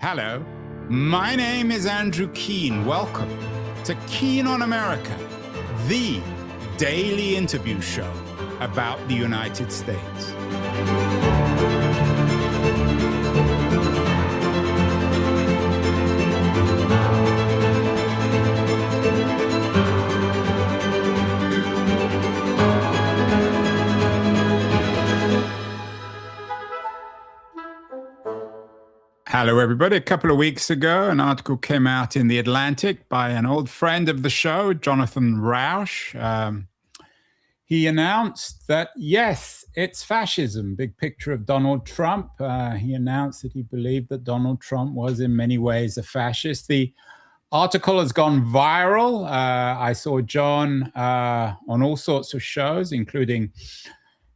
Hello, my name is Andrew Keane. Welcome to Keane on America, the daily interview show about the United States. Hello, everybody. A couple of weeks ago, an article came out in The Atlantic by an old friend of the show, Jonathan Rauch. He announced that, yes, it's fascism. Big picture of Donald Trump. He announced that he believed that Donald Trump was in many ways a fascist. The article has gone viral. I saw John on all sorts of shows, including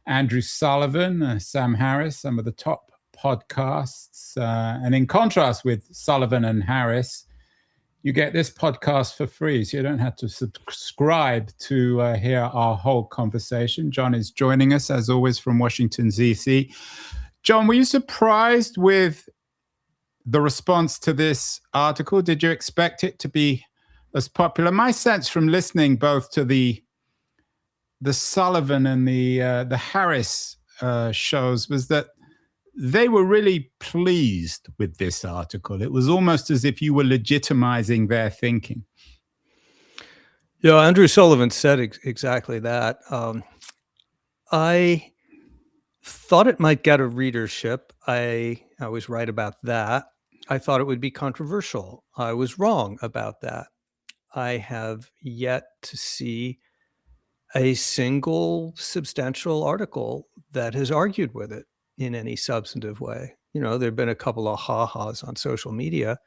Andrew Sullivan, Sam Harris, some of the top podcasts. And in contrast with Sullivan and Harris, you get this podcast for free, so you don't have to subscribe to hear our whole conversation. John is joining us, as always, from Washington, D.C. John, were you surprised with the response to this article? Did you expect it to be as popular? My sense from listening both to the Sullivan and the Harris shows was that they were really pleased with this article. It was almost as if you were legitimizing their thinking. Yeah, Andrew Sullivan said exactly that. I thought it might get a readership. I was right about that. I thought it would be controversial. I was wrong about that. I have yet to see a single substantial article that has argued with it in any substantive way. You know, there have been a couple of ha-has on social media,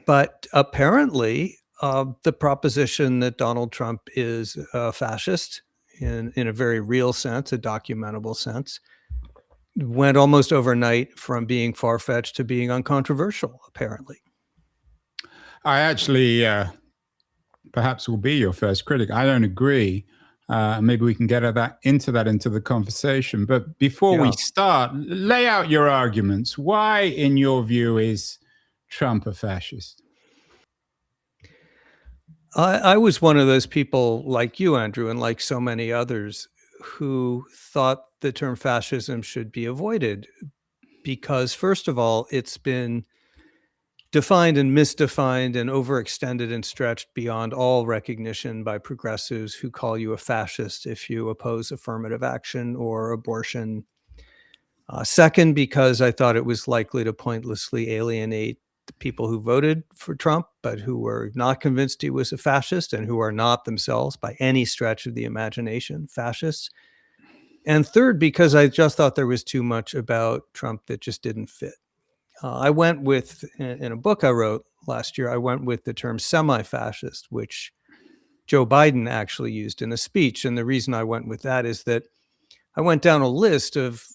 but apparently the proposition that Donald Trump is a fascist in a very real sense, a documentable sense, went almost overnight from being far-fetched to being uncontroversial, apparently. I actually perhaps will be your first critic. I don't agree. Maybe we can get into the conversation. But before we start, lay out your arguments. Why, in your view, is Trump a fascist? I was one of those people like you, Andrew, and like so many others who thought the term fascism should be avoided because, first of all, it's been defined and misdefined and overextended and stretched beyond all recognition by progressives who call you a fascist if you oppose affirmative action or abortion. Second, because I thought it was likely to pointlessly alienate the people who voted for Trump, but who were not convinced he was a fascist and who are not themselves by any stretch of the imagination fascists. And third, because I just thought there was too much about Trump that just didn't fit. I went with, in a book I wrote last year, I went with the term semi-fascist, which Joe Biden actually used in a speech. And the reason I went with that is that I went down a list of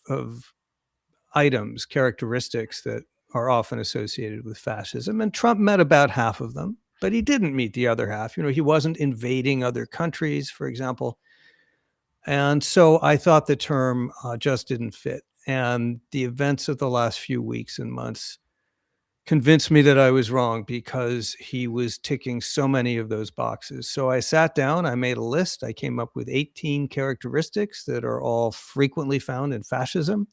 items, characteristics that are often associated with fascism. And Trump met about half of them, but he didn't meet the other half. You know, he wasn't invading other countries, for example. And so I thought the term just didn't fit. And the events of the last few weeks and months convinced me that I was wrong because he was ticking so many of those boxes. So I sat down, I made a list. I came up with 18 characteristics that are all frequently found in fascism,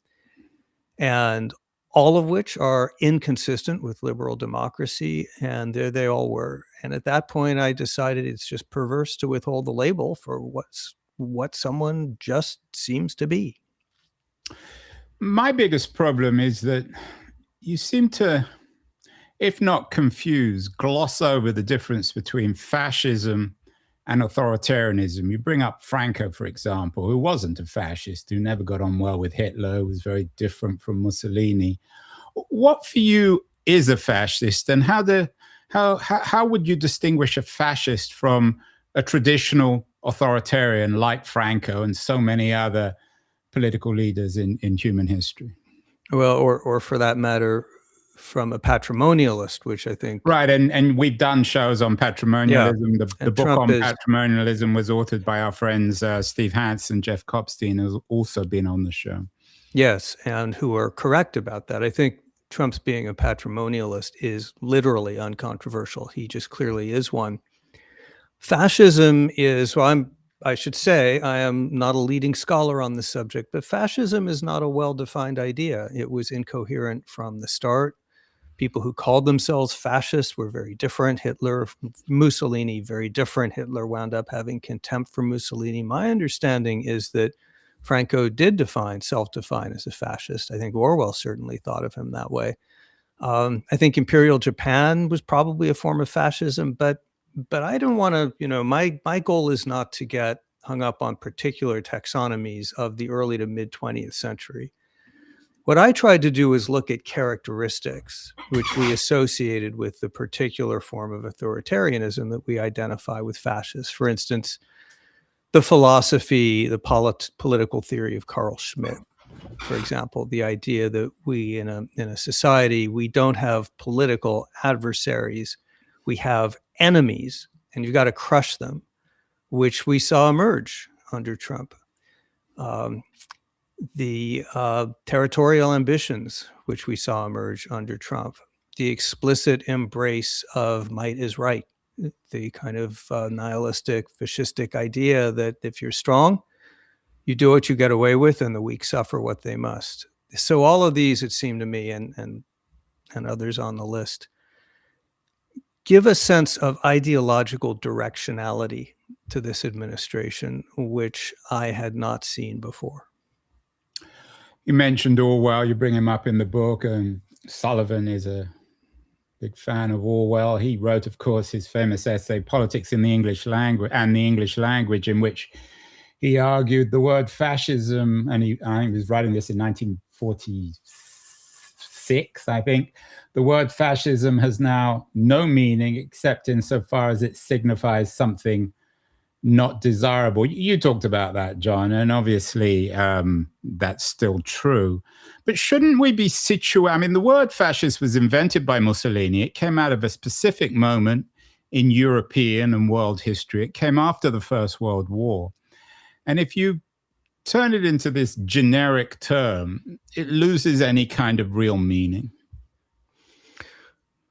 and all of which are inconsistent with liberal democracy. And there they all were. And at that point, I decided it's just perverse to withhold the label for what someone just seems to be. My biggest problem is that you seem to, if not confuse, gloss over the difference between fascism and authoritarianism. You bring up Franco, for example, who wasn't a fascist, who never got on well with Hitler, was very different from Mussolini. What for you is a fascist, and how would you distinguish a fascist from a traditional authoritarian like Franco and so many other political leaders in human history? Well, or for that matter, from a patrimonialist, which I think... Right, and we've done shows on patrimonialism. Yeah. The book on patrimonialism was authored by our friends Steve Hatz and Jeff Kopstein, who's also been on the show. Yes, and who are correct about that. I think Trump's being a patrimonialist is literally uncontroversial. He just clearly is one. Fascism is, well, I should say, I am not a leading scholar on this subject, but fascism is not a well-defined idea. It was incoherent from the start. People who called themselves fascists were very different. Hitler, Mussolini, very different. Hitler wound up having contempt for Mussolini. My understanding is that Franco did self-define as a fascist. I think Orwell certainly thought of him that way. I think Imperial Japan was probably a form of fascism, but I don't want to, my goal is not to get hung up on particular taxonomies of the early to mid 20th century. What I tried to do is look at characteristics which we associated with the particular form of authoritarianism that we identify with fascists. For instance, the philosophy, the political theory of Carl Schmitt, for example, the idea that we in a society, we don't have political adversaries, we have enemies, and you've got to crush them, which we saw emerge under Trump. The territorial ambitions, which we saw emerge under Trump, the explicit embrace of might is right, the kind of nihilistic, fascistic idea that if you're strong, you do what you get away with, and the weak suffer what they must. So all of these, it seemed to me, and others on the list, give a sense of ideological directionality to this administration, which I had not seen before. You mentioned Orwell, you bring him up in the book, and Sullivan is a big fan of Orwell. He wrote, of course, his famous essay, Politics in the English Language, in which he argued the word fascism, and I think he was writing this in 1946, I think. The word fascism has now no meaning except insofar as it signifies something not desirable. You talked about that, John, and obviously that's still true. But shouldn't we be situated? I mean, the word fascist was invented by Mussolini. It came out of a specific moment in European and world history. It came after the First World War. And if you turn it into this generic term, it loses any kind of real meaning.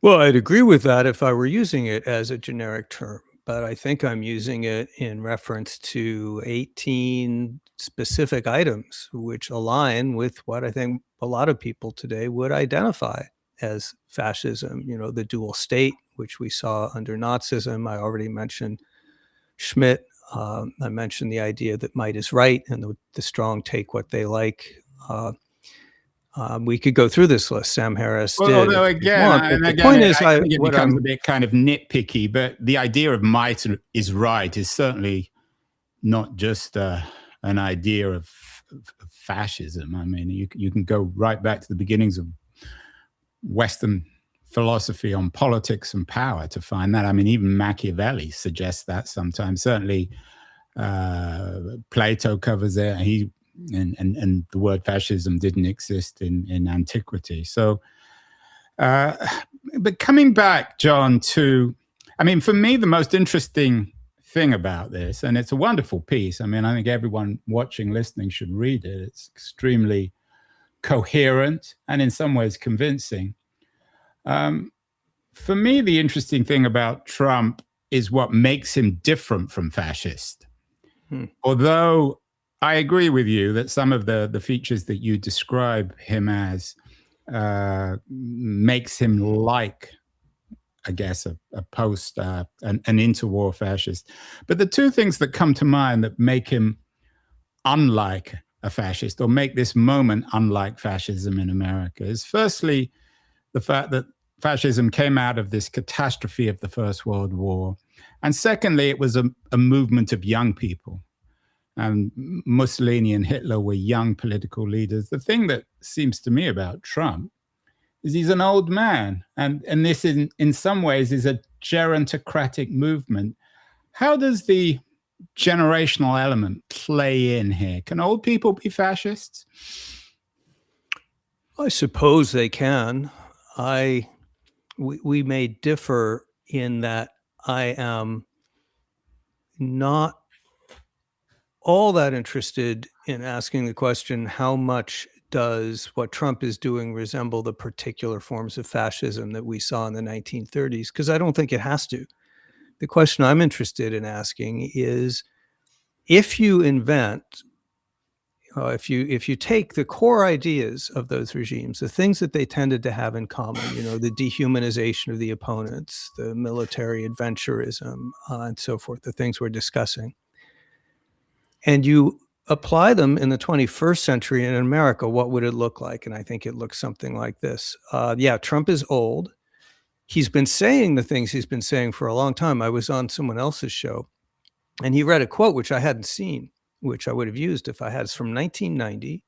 Well, I'd agree with that if I were using it as a generic term, but I think I'm using it in reference to 18 specific items which align with what I think a lot of people today would identify as fascism. The dual state, which we saw under Nazism. I already mentioned Schmitt. I mentioned the idea that might is right and the strong take what they like. We could go through this list. Sam Harris did. Although again, the point is, I think it becomes a bit kind of nitpicky, but the idea of might is right is certainly not just an idea of fascism. I mean, you can go right back to the beginnings of Western philosophy on politics and power to find that. I mean, even Machiavelli suggests that sometimes. Certainly, Plato covers it. And the word fascism didn't exist in antiquity. So, but coming back, John, I mean, for me, the most interesting thing about this, and it's a wonderful piece. I mean, I think everyone watching, listening should read it. It's extremely coherent and in some ways convincing. For me, the interesting thing about Trump is what makes him different from fascist. Although I agree with you that some of the features that you describe him as makes him like, I guess, a post, an interwar fascist. But the two things that come to mind that make him unlike a fascist or make this moment unlike fascism in America is firstly the fact that fascism came out of this catastrophe of the First World War. And secondly, it was a movement of young people. And Mussolini and Hitler were young political leaders. The thing that seems to me about Trump is he's an old man. And this in some ways is a gerontocratic movement. How does the generational element play in here? Can old people be fascists? I suppose they can. We may differ in that I am not all that interested in asking the question, how much does what Trump is doing resemble the particular forms of fascism that we saw in the 1930s? Because I don't think it has to. The question I'm interested in asking is, if you invent, if you take the core ideas of those regimes, the things that they tended to have in common, the dehumanization of the opponents, the military adventurism, and so forth, the things we're discussing, and you apply them in the 21st century in America, what would it look like? And I think it looks something like this. Yeah, Trump is old. He's been saying the things he's been saying for a long time. I was on someone else's show, and he read a quote which I hadn't seen, which I would have used if I had. It's from 1990.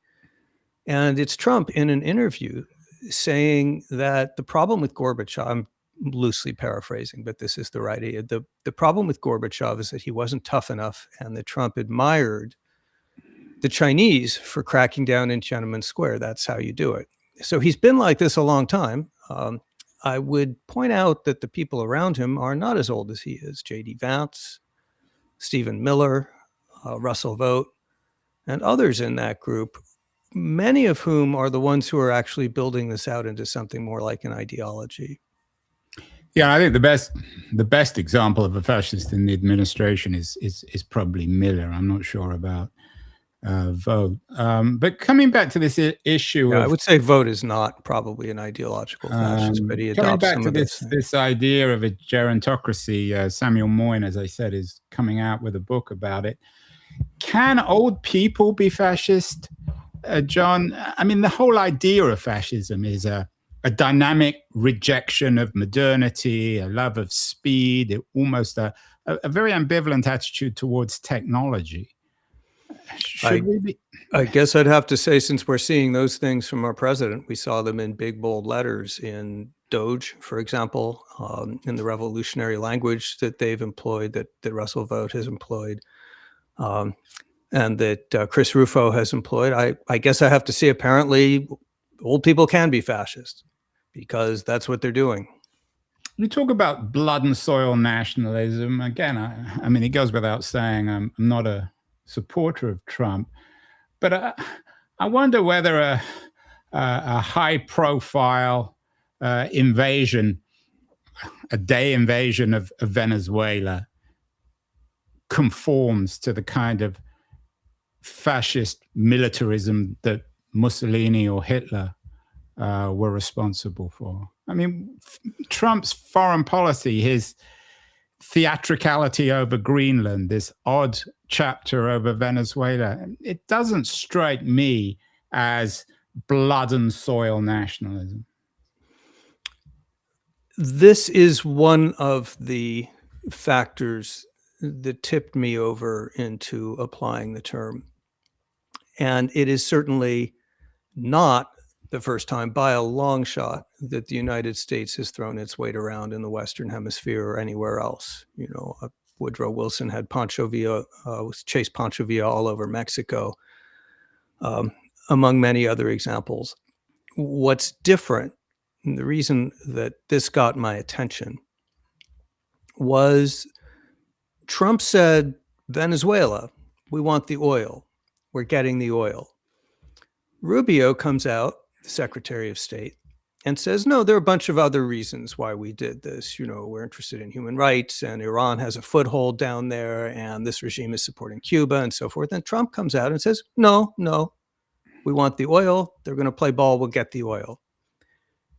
And it's Trump in an interview saying that the problem with Gorbachev, I'm loosely paraphrasing, but this is the right idea. The problem with Gorbachev is that he wasn't tough enough, and that Trump admired the Chinese for cracking down in Tiananmen Square. That's how you do it. So he's been like this a long time. I would point out that the people around him are not as old as he is. J.D. Vance, Stephen Miller, Russell Vogt, and others in that group, many of whom are the ones who are actually building this out into something more like an ideology. Yeah, I think the best example of a fascist in the administration is probably Miller. I'm not sure about Vogt. But coming back to this issue Yeah, of, I would say Vogt is not probably an ideological fascist, but he adopts coming back some to of this idea of a gerontocracy, Samuel Moyn, as I said, is coming out with a book about it. Can old people be fascist, John? I mean, the whole idea of fascism is a dynamic rejection of modernity, a love of speed, almost a very ambivalent attitude towards technology. I guess I'd have to say, since we're seeing those things from our president, we saw them in big, bold letters in Doge, for example, in the revolutionary language that they've employed, that Russell Vogt has employed, and that Chris Rufo has employed. I guess I have to say, apparently, old people can be fascist because that's what they're doing. You talk about blood and soil nationalism. Again, I mean, it goes without saying, I'm not a supporter of Trump, but I wonder whether a high-profile invasion, a day invasion of Venezuela, conforms to the kind of fascist militarism that Mussolini or Hitler were responsible for. I mean, Trump's foreign policy, his theatricality over Greenland, this odd chapter over Venezuela, it doesn't strike me as blood and soil nationalism. This is one of the factors that tipped me over into applying the term. And it is certainly not the first time by a long shot that the United States has thrown its weight around in the Western Hemisphere or anywhere else. Woodrow Wilson had Pancho Villa, chased Pancho Villa all over Mexico, among many other examples. What's different, and the reason that this got my attention, was Trump said, Venezuela, we want the oil. We're getting the oil. Rubio comes out, the Secretary of State, and says, no, there are a bunch of other reasons why we did this. We're interested in human rights, and Iran has a foothold down there, and this regime is supporting Cuba, and so forth. And Trump comes out and says, no, we want the oil. They're going to play ball. We'll get the oil.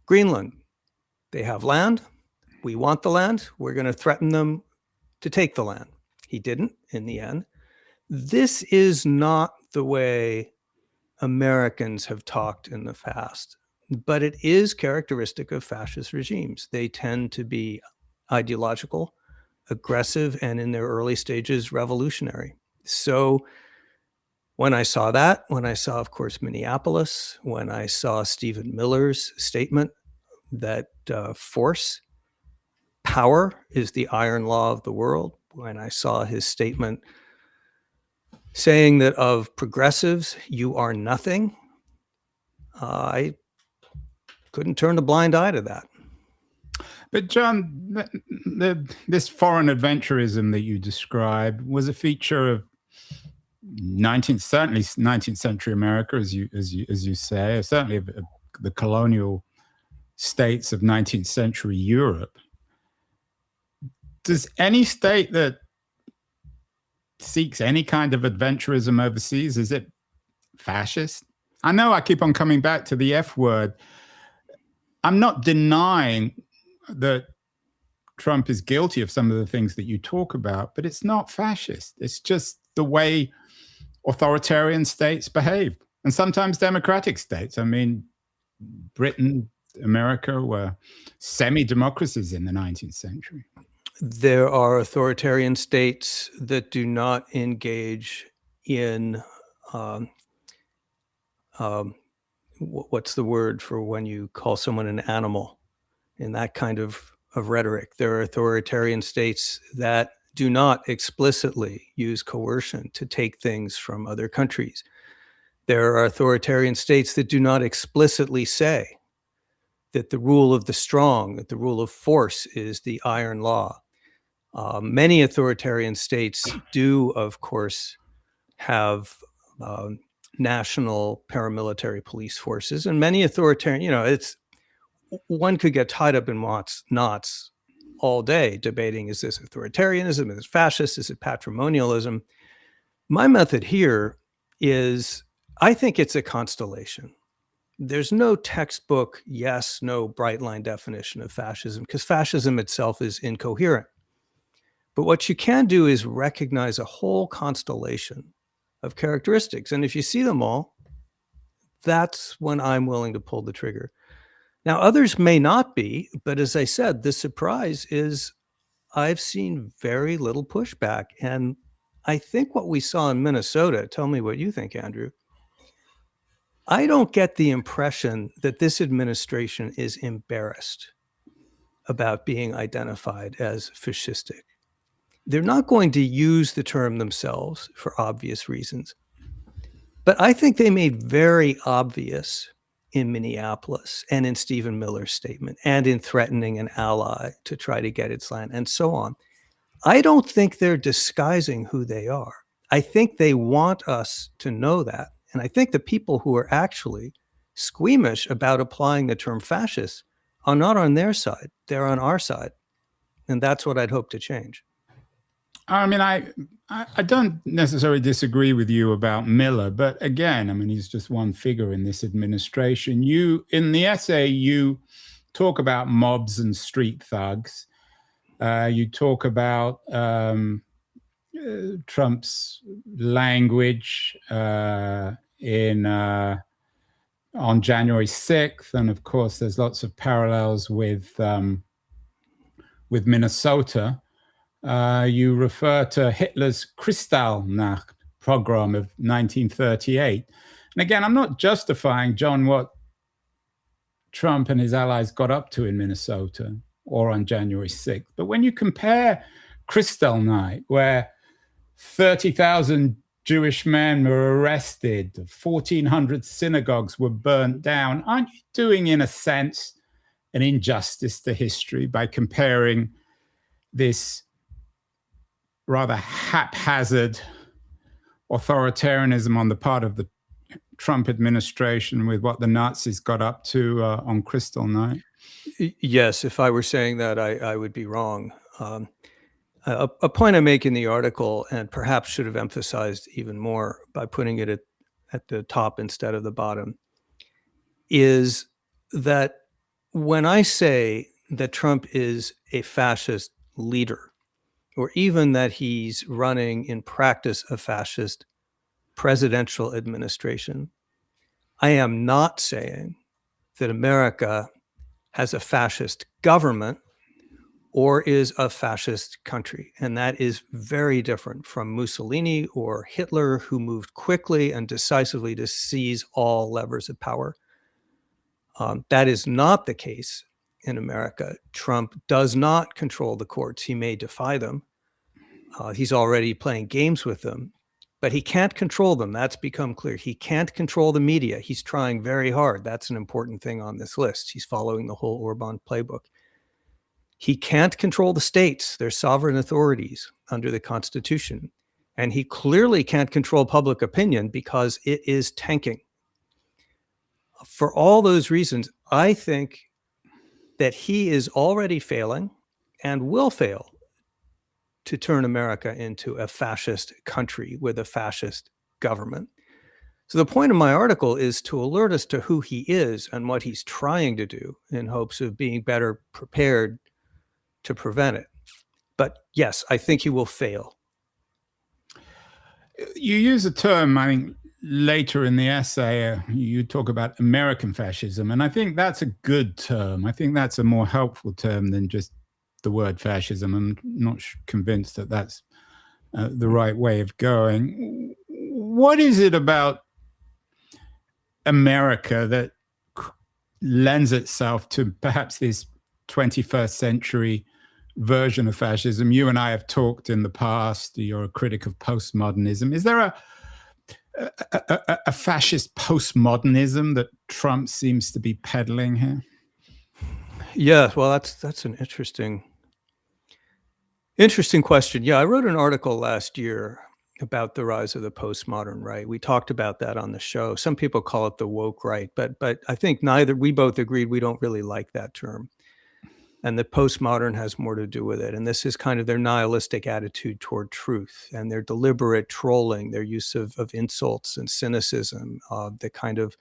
Greenland, they have land. We want the land. We're going to threaten them to take the land. He didn't in the end. This is not the way Americans have talked in the past, but it is characteristic of fascist regimes. They tend to be ideological, aggressive, and in their early stages, revolutionary. So when I saw that, when I saw, of course, Minneapolis, when I saw Stephen Miller's statement that power is the iron law of the world, when I saw his statement saying that of progressives, you are nothing, I couldn't turn a blind eye to that. But John, this foreign adventurism that you described was a feature of certainly 19th century America, as you say, certainly the colonial states of 19th century Europe. Does any state that seeks any kind of adventurism overseas, is it fascist? I know I keep on coming back to the F word. I'm not denying that Trump is guilty of some of the things that you talk about, but it's not fascist. It's just the way authoritarian states behave, and sometimes democratic states. I mean, Britain, America were semi-democracies in the 19th century. There are authoritarian states that do not engage in what's the word for when you call someone an animal, in that kind of rhetoric. There are authoritarian states that do not explicitly use coercion to take things from other countries. There are authoritarian states that do not explicitly say that the rule of the strong, that the rule of force is the iron law. Many authoritarian states do, of course, have national paramilitary police forces, and many authoritarian, one could get tied up in knots all day debating, is this authoritarianism, is it fascist, is it patrimonialism? My method here is, I think it's a constellation. There's no textbook, yes, no bright line definition of fascism, because fascism itself is incoherent. But what you can do is recognize a whole constellation of characteristics. And if you see them all, that's when I'm willing to pull the trigger. Now, others may not be, but as I said, the surprise is I've seen very little pushback. And I think what we saw in Minnesota, tell me what you think, Andrew. I don't get the impression that this administration is embarrassed about being identified as fascistic. They're not going to use the term themselves for obvious reasons. But I think they made very obvious in Minneapolis and in Stephen Miller's statement and in threatening an ally to try to get its land and so on. I don't think they're disguising who they are. I think they want us to know that. And I think the people who are actually squeamish about applying the term fascist are not on their side. They're on our side. And that's what I'd hope to change. I mean, I don't necessarily disagree with you about Miller, but again, I mean, he's just one figure in this administration. In the essay, you talk about mobs and street thugs. You talk about Trump's language on January 6th, and of course, there's lots of parallels with Minnesota. You refer to Hitler's Kristallnacht pogrom of 1938. And again, I'm not justifying, John, what Trump and his allies got up to in Minnesota or on January 6th. But when you compare Kristallnacht, where 30,000 Jewish men were arrested, 1,400 synagogues were burnt down, aren't you doing, in a sense, an injustice to history by comparing this rather haphazard authoritarianism on the part of the Trump administration with what the Nazis got up to on Kristallnacht? Yes, if I were saying that, I would be wrong. A point I make in the article, and perhaps should have emphasized even more by putting it at the top instead of the bottom, is that when I say that Trump is a fascist leader, or even that he's running in practice a fascist presidential administration, I am not saying that America has a fascist government or is a fascist country. And that is very different from Mussolini or Hitler, who moved quickly and decisively to seize all levers of power. That is not the case in America. Trump does not control the courts. He may defy them. He's already playing games with them, but he can't control them. That's become clear. He can't control the media. He's trying very hard. That's an important thing on this list. He's following the whole Orban playbook. He can't control the states. They're sovereign authorities under the Constitution. And he clearly can't control public opinion because it is tanking. For all those reasons, I think that he is already failing and will fail to turn America into a fascist country with a fascist government. So the point of my article is to alert us to who he is and what he's trying to do in hopes of being better prepared to prevent it. But yes, I think he will fail. You use a term, I think, later in the essay, you talk about American fascism, and I think that's a good term. I think that's a more helpful term than just the word fascism. I'm not convinced that that's the right way of going. What is it about America that lends itself to perhaps this 21st century version of fascism? You and I have talked in the past. You're a critic of postmodernism. Is there a fascist postmodernism that Trump seems to be peddling here? Yeah, well, that's an interesting question. Yeah, I wrote an article last year about the rise of the postmodern right. We talked about that on the show. Some people call it the woke right, but I think we both agreed we don't really like that term. And the postmodern has more to do with it. And this is kind of their nihilistic attitude toward truth and their deliberate trolling, their use of insults and cynicism, the kind of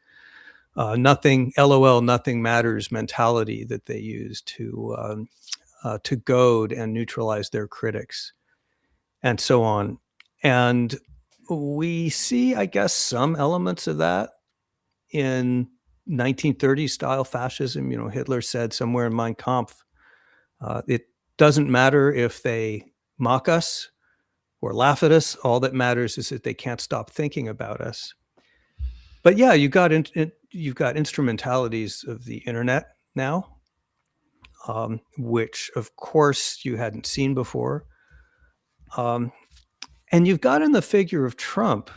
nothing, LOL, nothing matters mentality that they use to goad and neutralize their critics and so on. And we see, I guess, some elements of that in 1930s style fascism. You know, Hitler said somewhere in Mein Kampf, it doesn't matter if they mock us or laugh at us. All that matters is that they can't stop thinking about us. But yeah, you've got instrumentalities of the internet now, which of course you hadn't seen before. And you've got in the figure of Trump,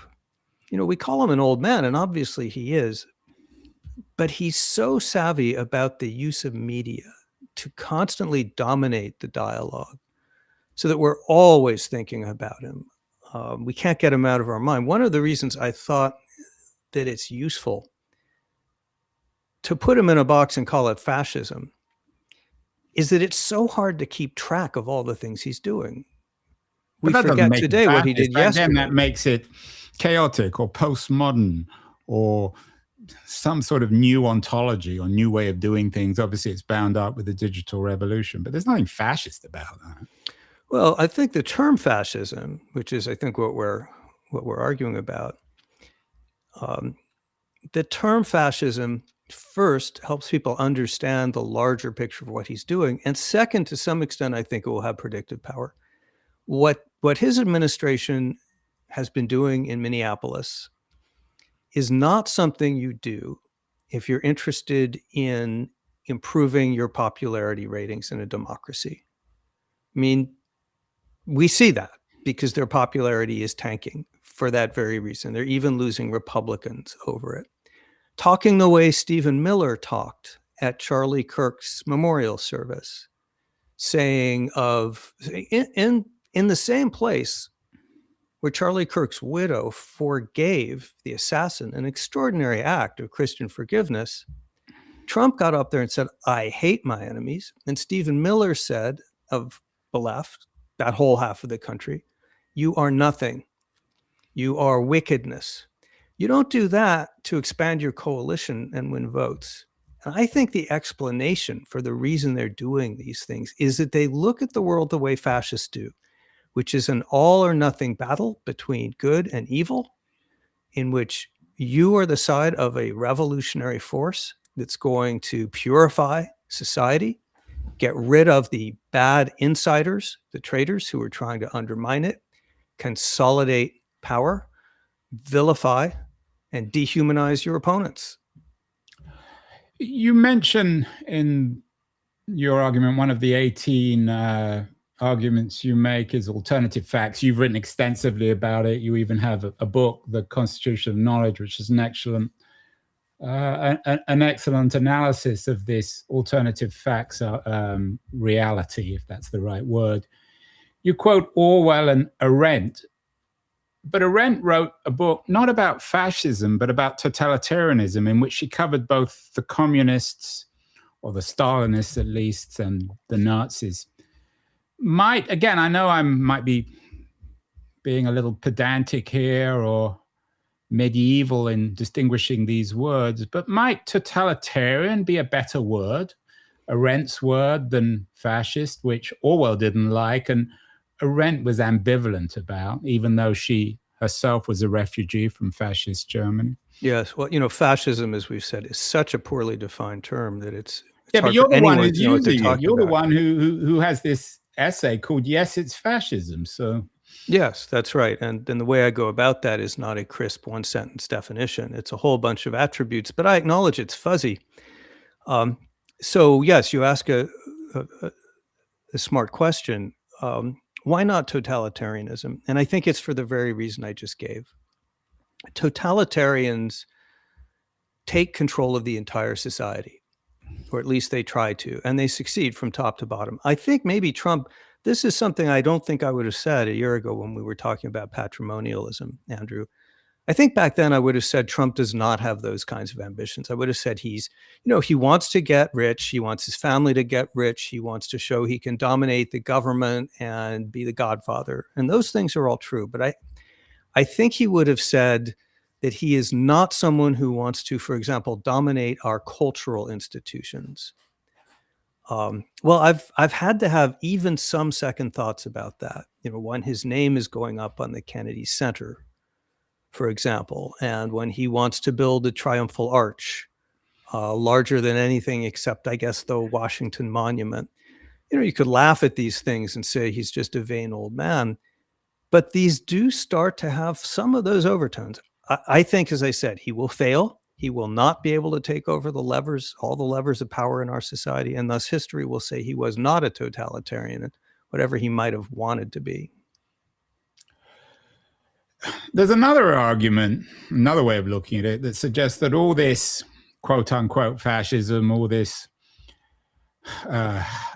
you know, we call him an old man, and obviously he is, but he's so savvy about the use of media to constantly dominate the dialogue so that we're always thinking about him. We can't get him out of our mind. One of the reasons I thought that it's useful to put him in a box and call it fascism is that it's so hard to keep track of all the things he's doing. We forget today what he did yesterday. Again, that makes it chaotic or postmodern or some sort of new ontology or new way of doing things. Obviously, it's bound up with the digital revolution, but there's nothing fascist about that. Well, I think the term fascism, which is, I think, what we're arguing about, the term fascism first helps people understand the larger picture of what he's doing, and second, to some extent, I think it will have predictive power. What his administration has been doing in Minneapolis is not something you do if you're interested in improving your popularity ratings in a democracy. I mean, we see that because their popularity is tanking for that very reason. They're even losing Republicans over it. Talking the way Stephen Miller talked at Charlie Kirk's memorial service, saying in the same place where Charlie Kirk's widow forgave the assassin, an extraordinary act of Christian forgiveness, Trump got up there and said, "I hate my enemies." And Stephen Miller said of the left, that whole half of the country, "You are nothing. You are wickedness." You don't do that to expand your coalition and win votes. And I think the explanation for the reason they're doing these things is that they look at the world the way fascists do, which is an all or nothing battle between good and evil, in which you are the side of a revolutionary force that's going to purify society, get rid of the bad insiders, the traitors who are trying to undermine it, consolidate power, vilify, and dehumanize your opponents. You mention in your argument, one of the 18 arguments you make is alternative facts. You've written extensively about it. You even have a book, The Constitution of Knowledge, which is an excellent analysis of this alternative facts reality, if that's the right word. You quote Orwell and Arendt But Arendt wrote a book not about fascism, but about totalitarianism, in which she covered both the communists, or the Stalinists at least, and the Nazis. Again, I know I might be being a little pedantic here or medieval in distinguishing these words, but might totalitarian be a better word, Arendt's word, than fascist, which Orwell didn't like and Arendt was ambivalent about, even though she herself was a refugee from fascist Germany? Yes, well, fascism, as we've said, is such a poorly defined term that it's yeah, hard but you're for the one anyone who's to know what they're using it. talking You're the about. one who has this essay called "Yes, It's Fascism." So yes, that's right. And then the way I go about that is not a crisp one sentence definition. It's a whole bunch of attributes, but I acknowledge it's fuzzy. So yes, you ask a smart question. Why not totalitarianism? And I think it's for the very reason I just gave. Totalitarians take control of the entire society, or at least they try to, and they succeed from top to bottom. I think maybe Trump, this is something I don't think I would have said a year ago when we were talking about patrimonialism, Andrew. I think back then I would have said Trump does not have those kinds of ambitions. I would have said he wants to get rich. He wants his family to get rich. He wants to show he can dominate the government and be the godfather. And those things are all true. But I think he would have said that he is not someone who wants to, for example, dominate our cultural institutions. Well, I've had to have even some second thoughts about that. When his name is going up on the Kennedy Center, for example, and when he wants to build a triumphal arch, larger than anything except, I guess, the Washington Monument. You could laugh at these things and say he's just a vain old man, but these do start to have some of those overtones. I think, as I said, he will fail. He will not be able to take over all the levers of power in our society, and thus history will say he was not a totalitarian, whatever he might have wanted to be. There's another argument, another way of looking at it, that suggests that all this quote unquote fascism, all this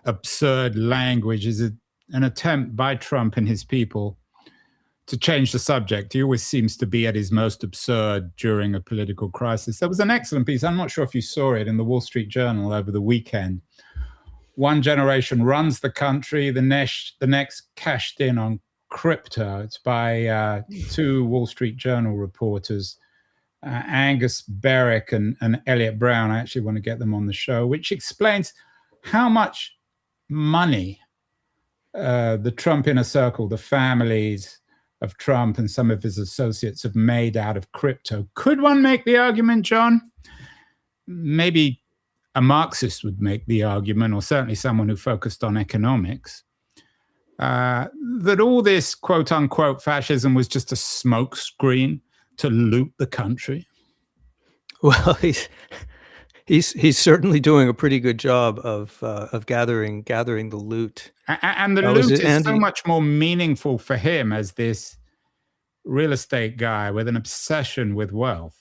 absurd language is an attempt by Trump and his people to change the subject. He always seems to be at his most absurd during a political crisis. There was an excellent piece, I'm not sure if you saw it, in the Wall Street Journal over the weekend. One generation runs the country, the next cashed in on crypto. It's by two Wall Street Journal reporters, Angus Berwick and Elliot Brown. I actually want to get them on the show, which explains how much money the Trump inner circle, the families of Trump and some of his associates, have made out of crypto. Could one make the argument, John? Maybe a Marxist would make the argument, or certainly someone who focused on economics, that all this quote unquote fascism was just a smokescreen to loot the country. Well, he's certainly doing a pretty good job of gathering the loot. And the loot is so much more meaningful for him as this real estate guy with an obsession with wealth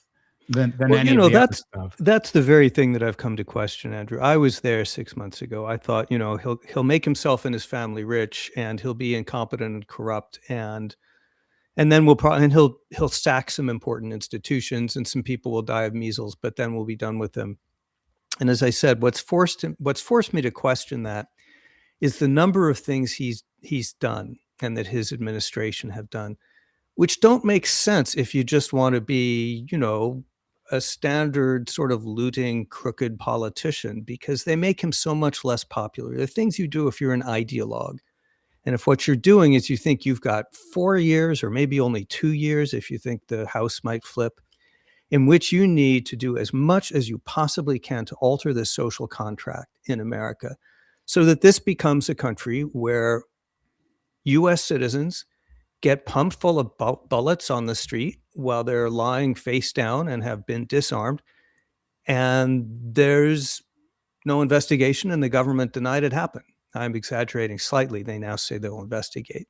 than any of the other stuff. That's the very thing that I've come to question, Andrew. I was there 6 months ago. I thought, he'll make himself and his family rich, and he'll be incompetent and corrupt, and then he'll sack some important institutions, and some people will die of measles, but then we'll be done with him. And as I said, what's forced me to question that is the number of things he's done and that his administration have done, which don't make sense if you just want to be, a standard sort of looting, crooked politician, because they make him so much less popular. The things you do if you're an ideologue. And if what you're doing is you think you've got 4 years or maybe only 2 years, if you think the House might flip, in which you need to do as much as you possibly can to alter the social contract in America so that this becomes a country where U.S. citizens get pumped full of bullets on the street while they're lying face down and have been disarmed, and there's no investigation, and the government denied it happened. I'm exaggerating slightly. They now say they'll investigate.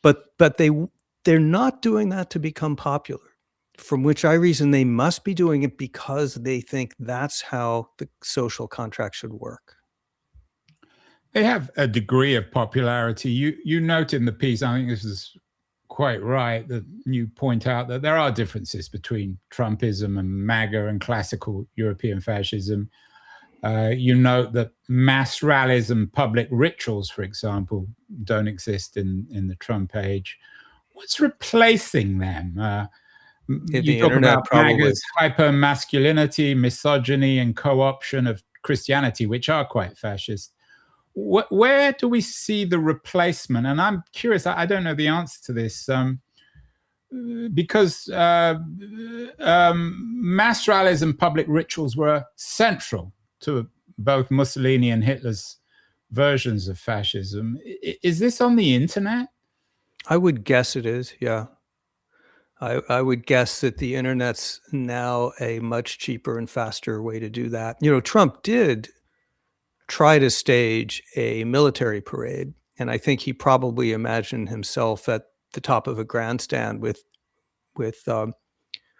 But they're not doing that to become popular, from which I reason they must be doing it because they think that's how the social contract should work. They have a degree of popularity. You note in the piece, I think this is quite right that you point out that there are differences between Trumpism and MAGA and classical European fascism. You note that mass rallies and public rituals, for example, don't exist in the Trump age. What's replacing them? You talk about MAGA's hyper-masculinity, misogyny, and co-option of Christianity, which are quite fascist. Where do we see the replacement? And I'm curious, I don't know the answer to this, because mass rallies and public rituals were central to both Mussolini and Hitler's versions of fascism. Is this on the internet? I would guess it is, yeah. I would guess that the internet's now a much cheaper and faster way to do that. You know, Trump did try to stage a military parade, and I think he probably imagined himself at the top of a grandstand with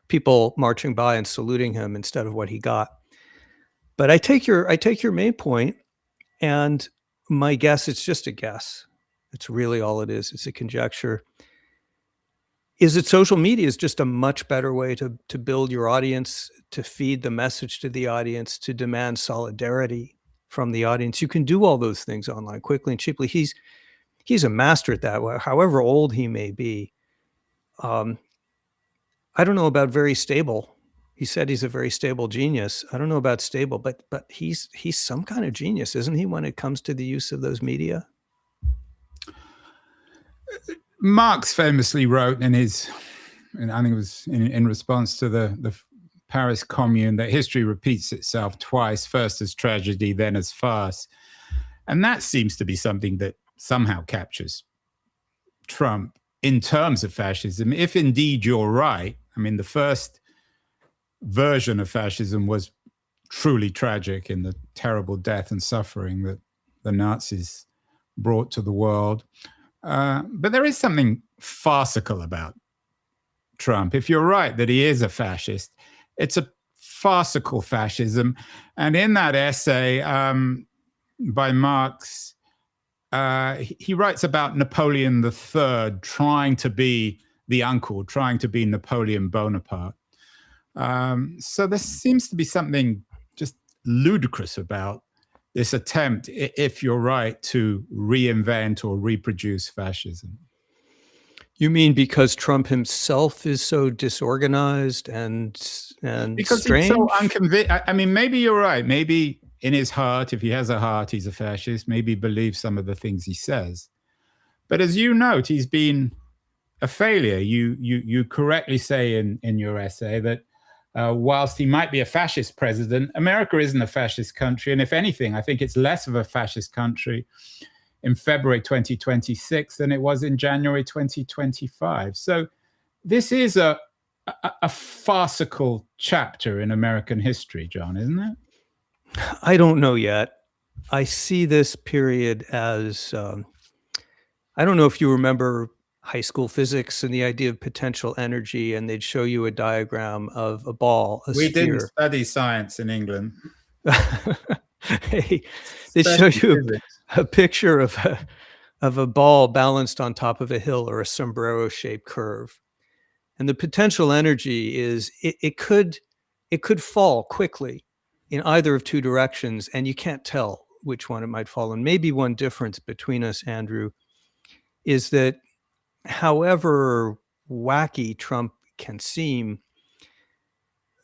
people marching by and saluting him instead of what he got. But I take your main point, and my guess, it's just a guess. It's really all it is. It's a conjecture. Is that social media is just a much better way to build your audience, to feed the message to the audience, to demand solidarity from the audience. You can do all those things online quickly and cheaply. He's a master at that, however old he may be. I don't know about very stable. He said he's a very stable genius. I don't know about stable, but he's some kind of genius, isn't he, when it comes to the use of those media? Marx famously wrote in his, and I think it was in response to the Paris Commune, that history repeats itself twice, first as tragedy, then as farce. And that seems to be something that somehow captures Trump in terms of fascism. If indeed you're right, I mean, the first version of fascism was truly tragic in the terrible death and suffering that the Nazis brought to the world. But there is something farcical about Trump. If you're right that he is a fascist, it's a farcical fascism. And in that essay by Marx, he writes about Napoleon III trying to be the uncle, trying to be Napoleon Bonaparte. So there seems to be something just ludicrous about this attempt, if you're right, to reinvent or reproduce fascism. You mean because Trump himself is so disorganized and because strange? He's so unconvinced. I mean, maybe you're right. Maybe in his heart, if he has a heart, he's a fascist. Maybe he believes some of the things he says. But as you note, he's been a failure. You correctly say in your essay that whilst he might be a fascist president, America isn't a fascist country. And if anything, I think it's less of a fascist country in February 2026 than it was in January 2025. So this is a farcical chapter in American history, John, isn't it? I don't know yet. I see this period as, I don't know if you remember high school physics and the idea of potential energy, and they'd show you a diagram of a ball, a We sphere. didn't study science in England. Hey, they show you a picture of a ball balanced on top of a hill or a sombrero-shaped curve. And the potential energy is it could fall quickly in either of two directions, and you can't tell which one it might fall in. Maybe one difference between us, Andrew, is that however wacky Trump can seem,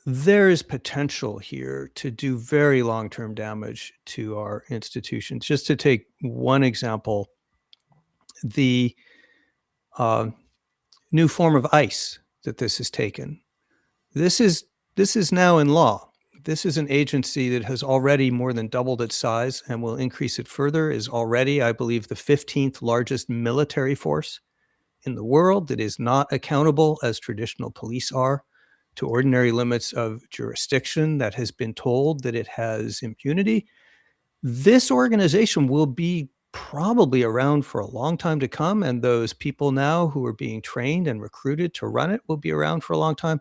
there is potential here to do very long-term damage to our institutions. Just to take one example, the new form of ICE that this has taken. This is now in law. This is an agency that has already more than doubled its size and will increase it further, is already, I believe, the 15th largest military force in the world that is not accountable, as traditional police are, to ordinary limits of jurisdiction, that has been told that it has impunity. This organization will be probably around for a long time to come, and those people now who are being trained and recruited to run it will be around for a long time.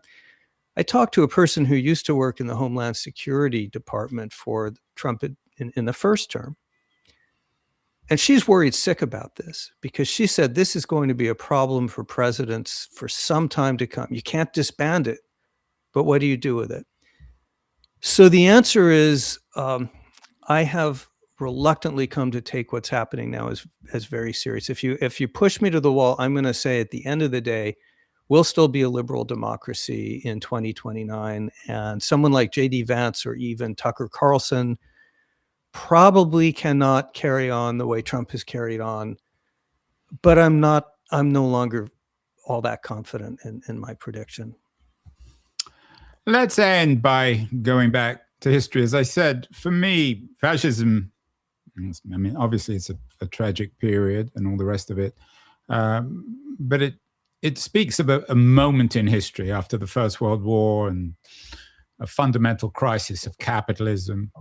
I talked to a person who used to work in the Homeland Security Department for Trump in the first term. And she's worried sick about this because she said this is going to be a problem for presidents for some time to come. You can't disband it, but what do you do with it? So the answer is, I have reluctantly come to take what's happening now as very serious. If you push me to the wall, I'm going to say at the end of the day, we'll still be a liberal democracy in 2029. And someone like J.D. Vance or even Tucker Carlson probably cannot carry on the way Trump has carried on. But I'm no longer all that confident in my prediction. Let's end by going back to history. As I said, for me, fascism, I mean, obviously it's a tragic period and all the rest of it, but it speaks of a moment in history after the First World War and a fundamental crisis of capitalism.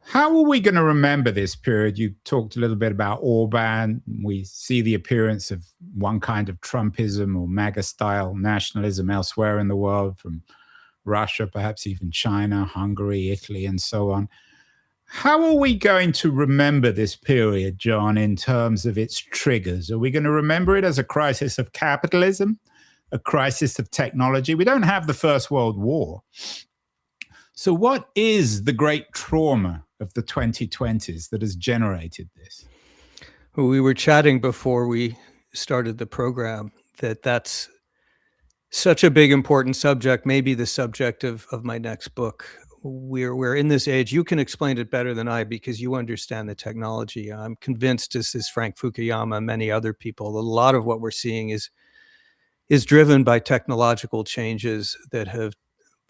How are we going to remember this period? You talked a little bit about Orban. We see the appearance of one kind of Trumpism or MAGA-style nationalism elsewhere in the world, from Russia, perhaps even China, Hungary, Italy, and so on. How are we going to remember this period, John, in terms of its triggers? Are we going to remember it as a crisis of capitalism, a crisis of technology? We don't have the First World War. So what is the great trauma of the 2020s that has generated this? We were chatting before we started the program that's such a big, important subject, maybe the subject of my next book. We're in this age, you can explain it better than I because you understand the technology. I'm convinced, as is Frank Fukuyama and many other people, a lot of what we're seeing is driven by technological changes that have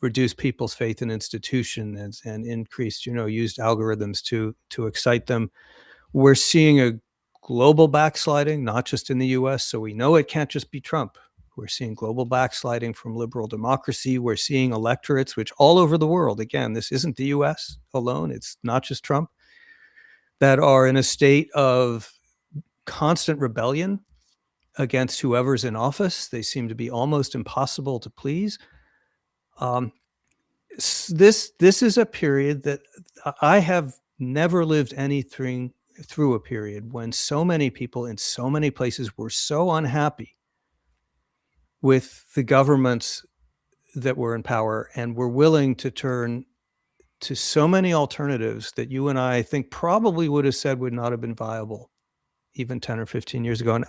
reduced people's faith in institutions and increased, used algorithms to excite them. We're seeing a global backsliding, not just in the US. So we know it can't just be Trump. We're seeing global backsliding from liberal democracy. We're seeing electorates, which all over the world, again, this isn't the US alone. It's not just Trump, that are in a state of constant rebellion against whoever's in office. They seem to be almost impossible to please. This is a period that I have never lived anything through, a period when so many people in so many places were so unhappy with the governments that were in power and were willing to turn to so many alternatives that you and I think probably would have said would not have been viable even 10 or 15 years ago. And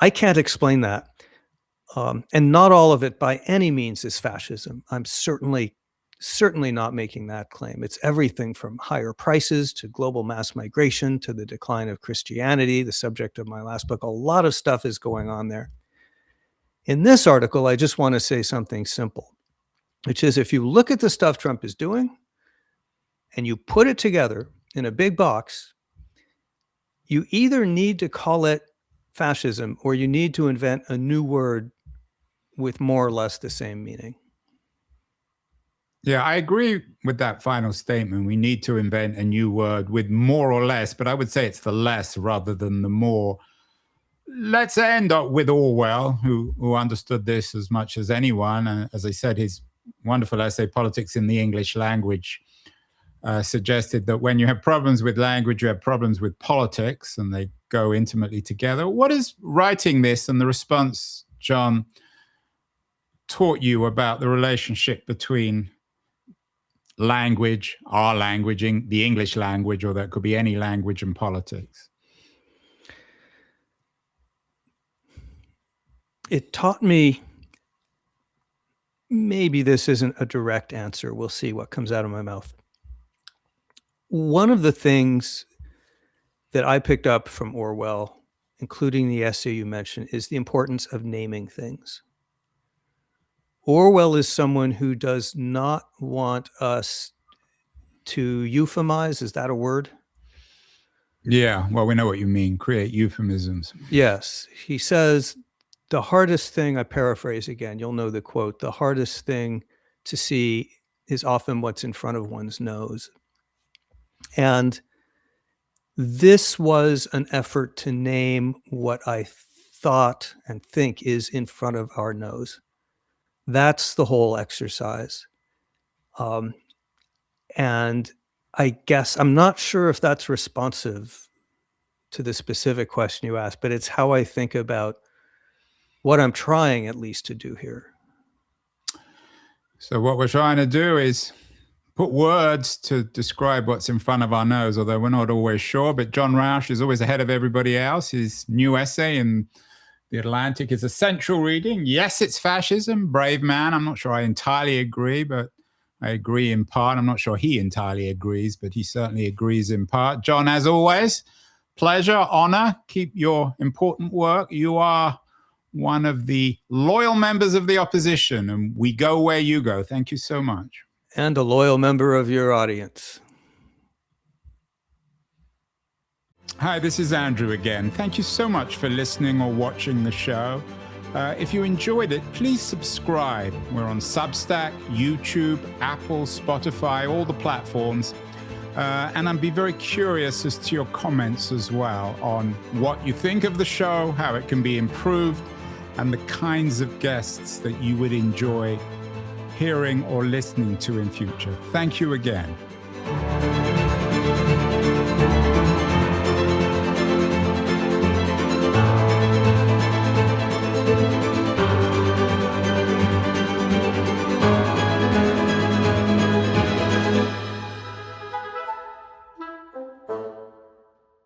I can't explain that. And not all of it by any means is fascism. I'm certainly not making that claim. It's everything from higher prices to global mass migration to the decline of Christianity, the subject of my last book. A lot of stuff is going on there. In this article, I just want to say something simple, which is if you look at the stuff Trump is doing and you put it together in a big box, you either need to call it fascism or you need to invent a new word with more or less the same meaning. Yeah, I agree with that final statement. We need to invent a new word with more or less, but I would say it's the less rather than the more. Let's end up with Orwell, who understood this as much as anyone. And as I said, his wonderful essay, Politics in the English Language, suggested that when you have problems with language, you have problems with politics, and they go intimately together. What is writing this and the response, John, taught you about the relationship between language, our languaging, the English language, or that could be any language, and politics? It taught me, maybe this isn't a direct answer. We'll see what comes out of my mouth. One of the things that I picked up from Orwell, including the essay you mentioned, is the importance of naming things. Orwell is someone who does not want us to euphemize. Is that a word? Yeah, well, we know what you mean. Create euphemisms. Yes. He says the hardest thing, I paraphrase again, you'll know the quote, the hardest thing to see is often what's in front of one's nose. And this was an effort to name what I thought and think is in front of our nose. That's the whole exercise. And I guess I'm not sure if that's responsive to the specific question you asked, but it's how I think about what I'm trying at least to do here. So what we're trying to do is put words to describe what's in front of our nose, although we're not always sure. But John Rauch is always ahead of everybody else. His new essay in The Atlantic is a central reading. Yes, it's fascism. Brave man. I'm not sure I entirely agree, but I agree in part. I'm not sure he entirely agrees, but he certainly agrees in part. John, as always, pleasure, honor. Keep your important work. You are one of the loyal members of the opposition, and we go where you go. Thank you so much. And a loyal member of your audience. Hi, this is Andrew again. Thank you so much for listening or watching the show. If you enjoyed it, please subscribe. We're on Substack, YouTube, Apple, Spotify, all the platforms. And I'd be very curious as to your comments as well on what you think of the show, how it can be improved, and the kinds of guests that you would enjoy hearing or listening to in future. Thank you again.